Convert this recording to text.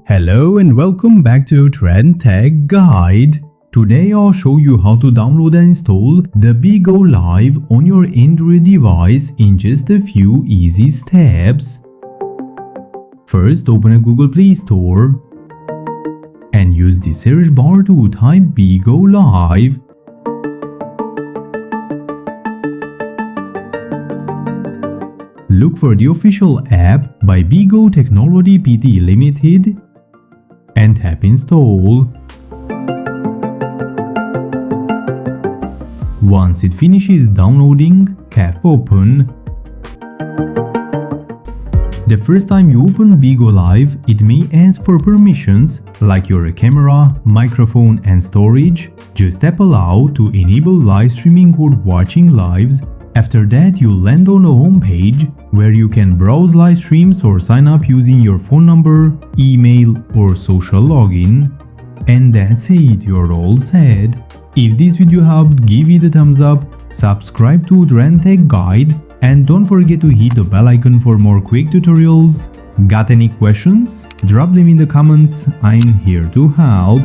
Hello and welcome back to Trend Tech Guide. Today I'll show you how to download and install the Bigo Live on your Android device in just a few easy steps. First, open a Google Play Store and use the search bar to type Bigo Live. Look for the official app by Bigo Technology Pty Limited and tap install. Once it finishes downloading, tap open. The first time you open Bigo Live, it may ask for permissions like your camera, microphone and storage. Just tap allow to enable live streaming or watching lives. After that, you'll land on a home page where you can browse live streams or sign up using your phone number, email or social login. And that's it, you're all set. If this video helped, give it a thumbs up, subscribe to Trend Tech Guide, and don't forget to hit the bell icon for more quick tutorials. Got any questions? Drop them in the comments, I'm here to help.